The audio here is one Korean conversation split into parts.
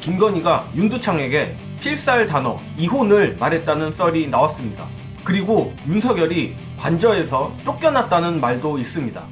김건희가 윤두창에게 필살 단어 이혼을 말했다는 썰이 나왔습니다. 그리고 윤석열이 관저에서 쫓겨났다는 말도 있습니다.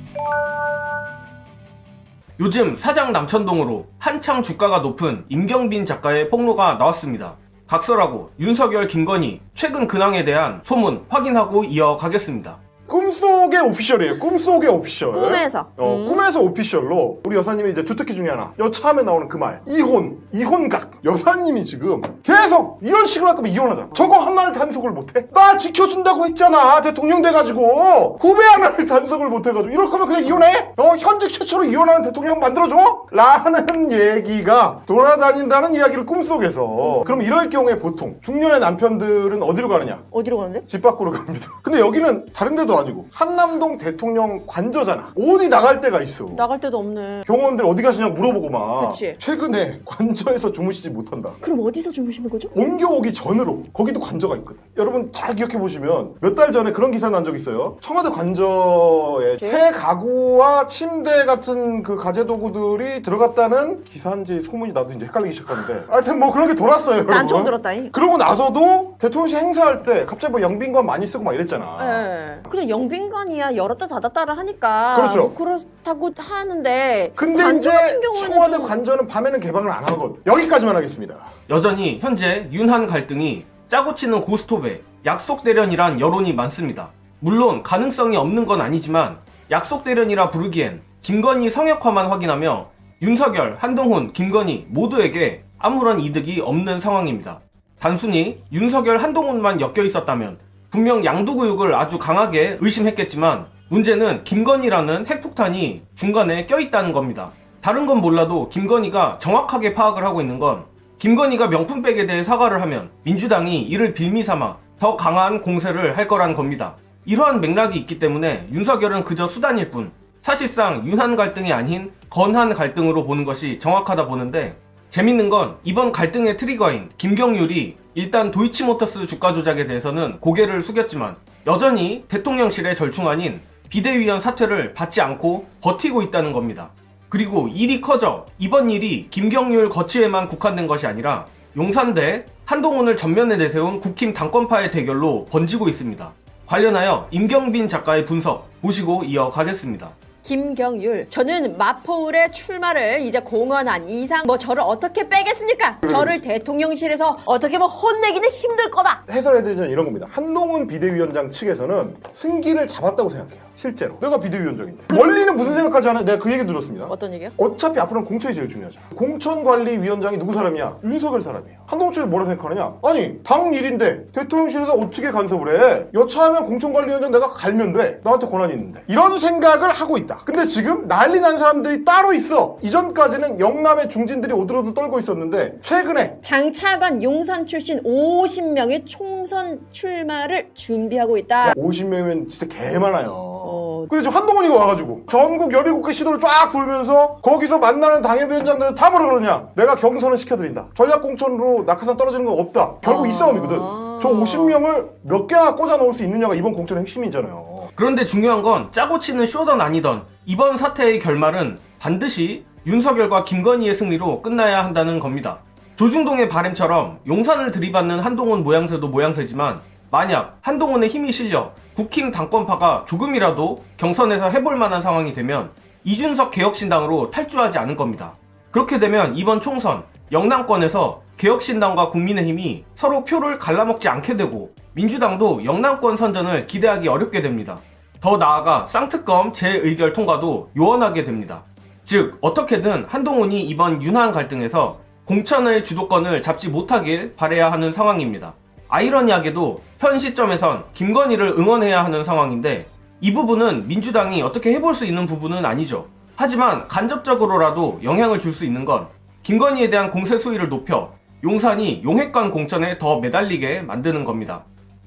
요즘 사장 남천동으로 한창 주가가 높은 임경빈 작가의 폭로가 나왔습니다. 각설하고 윤석열, 김건희 최근 근황에 대한 소문 확인하고 이어가겠습니다. 꿈속의 오피셜이에요. 꿈속의 오피셜. 꿈에서. 꿈에서 오피셜로 우리 여사님이 이제 주특기 중에 하나. 여차하면 나오는 그 말. 이혼각. 여사님이 지금 계속 이런 식으로 할 거면 이혼하자. 저거 하나를 단속을 못해? 나 지켜준다고 했잖아. 대통령 돼가지고. 후배 하나를 단속을 못해가지고. 이럴 거면 그냥 이혼해? 현직 최초로 이혼하는 대통령 만들어줘? 라는 얘기가 돌아다닌다는 이야기를 꿈속에서. 그럼 이럴 경우에 보통 중년의 남편들은 어디로 가느냐? 어디로 가는데? 집 밖으로 갑니다. 근데 여기는 다른 데도 아니고 한남동 대통령 관저잖아. 어디 나갈 데가 있어. 나갈 데도 없네. 경호원들 어디 가시냐고 물어보고 막. 그치. 최근에 관저에서 주무시지 못한다. 그럼 어디서 주무시는 거죠? 옮겨오기 전으로 거기도 관저가 있거든. 여러분 잘 기억해 보시면 몇 달 전에 그런 기사 난 적 있어요. 청와대 관저에 새 가구와 침대 같은 그 가재 도구들이 들어갔다는 기사인지 소문이 나도 이제 헷갈리기 시작하는데 하여튼 뭐 그런 게 돌았어요. 여러분. 난 처음 들었다니. 그러고 나서도 대통령실 행사할 때 갑자기 뭐 영빈관 많이 쓰고 막 이랬잖아. 네. 근데 영빈관이야 열었다 닫았다를 하니까 그렇죠. 뭐 그렇다고 하는데 근데 관저 이제 같은 경우에는 청와대 좀... 관저는 밤에는 개방을 안 하거든. 여기까지만 하겠습니다. 여전히 현재 윤한 갈등이 짜고 치는 고스톱에 약속 대련이란 여론이 많습니다. 물론 가능성이 없는 건 아니지만 약속 대련이라 부르기엔 김건희 성역화만 확인하며 윤석열, 한동훈, 김건희 모두에게 아무런 이득이 없는 상황입니다. 단순히 윤석열, 한동훈만 엮여 있었다면 분명 양두구육을 아주 강하게 의심했겠지만 문제는 김건희라는 핵폭탄이 중간에 껴있다는 겁니다. 다른 건 몰라도 김건희가 정확하게 파악을 하고 있는 건 김건희가 명품백에 대해 사과를 하면 민주당이 이를 빌미삼아 더 강한 공세를 할 거란 겁니다. 이러한 맥락이 있기 때문에 윤석열은 그저 수단일 뿐 사실상 윤한 갈등이 아닌 건한 갈등으로 보는 것이 정확하다 보는데 재밌는 건 이번 갈등의 트리거인 김경률이 일단 도이치모터스 주가 조작에 대해서는 고개를 숙였지만 여전히 대통령실의 절충안인 비대위원 사퇴를 받지 않고 버티고 있다는 겁니다. 그리고 일이 커져 이번 일이 김경률 거취에만 국한된 것이 아니라 용산대 한동훈을 전면에 내세운 국힘 당권파의 대결로 번지고 있습니다. 관련하여 임경빈 작가의 분석 보시고 이어가겠습니다. 김경률, 저는 마포울의 출마를 이제 공언한 이상 뭐 저를 어떻게 빼겠습니까? 저를 대통령실에서 어떻게 뭐 혼내기는 힘들 거다. 해설해드리자면 이런 겁니다. 한동훈 비대위원장 측에서는 승기를 잡았다고 생각해요. 실제로. 내가 비대위원장인데. 원리는 무슨 생각하지 않아요? 내가 그 얘기 들었습니다. 어떤 얘기요? 어차피 앞으로는 공천이 제일 중요하잖아. 공천관리위원장이 누구 사람이야? 윤석열 사람이에요. 한동훈 측에서 뭐라 생각하느냐? 아니 당 일인데 대통령실에서 어떻게 간섭을 해? 여차하면 공천관리위원장 내가 갈면 돼. 나한테 권한이 있는데. 이런 생각을 하고 있다. 근데 지금 난리 난 사람들이 따로 있어. 이전까지는 영남의 중진들이 오들오들 떨고 있었는데 최근에 장차관 용산 출신 50명의 총선 출마를 준비하고 있다. 50명이면 진짜 개 많아요. 근데 지금 한동훈이가 와가지고 전국 17개 시도를 쫙 돌면서 거기서 만나는 당협위원장들은 다 뭐라 그러냐? 내가 경선을 시켜드린다. 전략공천으로 낙하산 떨어지는 건 없다. 결국 이 싸움이거든. 저 50명을 몇 개나 꽂아놓을 수 있느냐가 이번 공천의 핵심이잖아요. 그런데 중요한 건 짜고 치는 쇼던 아니던 이번 사태의 결말은 반드시 윤석열과 김건희의 승리로 끝나야 한다는 겁니다. 조중동의 바램처럼 용산을 들이받는 한동훈 모양새도 모양새지만 만약 한동훈의 힘이 실려 국힘 당권파가 조금이라도 경선에서 해볼 만한 상황이 되면 이준석 개혁신당으로 탈주하지 않을 겁니다. 그렇게 되면 이번 총선 영남권에서 개혁신당과 국민의힘이 서로 표를 갈라먹지 않게 되고 민주당도 영남권 선전을 기대하기 어렵게 됩니다. 더 나아가 쌍특검 재의결 통과도 요원하게 됩니다. 즉 어떻게든 한동훈이 이번 윤한 갈등에서 공천의 주도권을 잡지 못하길 바라야 하는 상황입니다. 아이러니하게도 현 시점에선 김건희를 응원해야 하는 상황인데 이 부분은 민주당이 어떻게 해볼 수 있는 부분은 아니죠. 하지만 간접적으로라도 영향을 줄 수 있는 건 김건희에 대한 공세 수위를 높여 용산이 용핵관 공천에 더 매달리게 만드는 겁니다.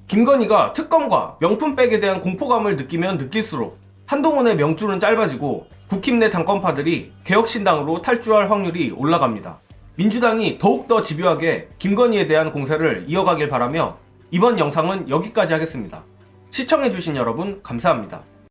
김건희가 특검과 명품백에 대한 공포감을 느끼면 느낄수록 한동훈의 명줄은 짧아지고 국힘 내 당권파들이 개혁신당으로 탈주할 확률이 올라갑니다. 민주당이 더욱더 집요하게 김건희에 대한 공세를 이어가길 바라며 이번 영상은 여기까지 하겠습니다. 시청해주신 여러분 감사합니다.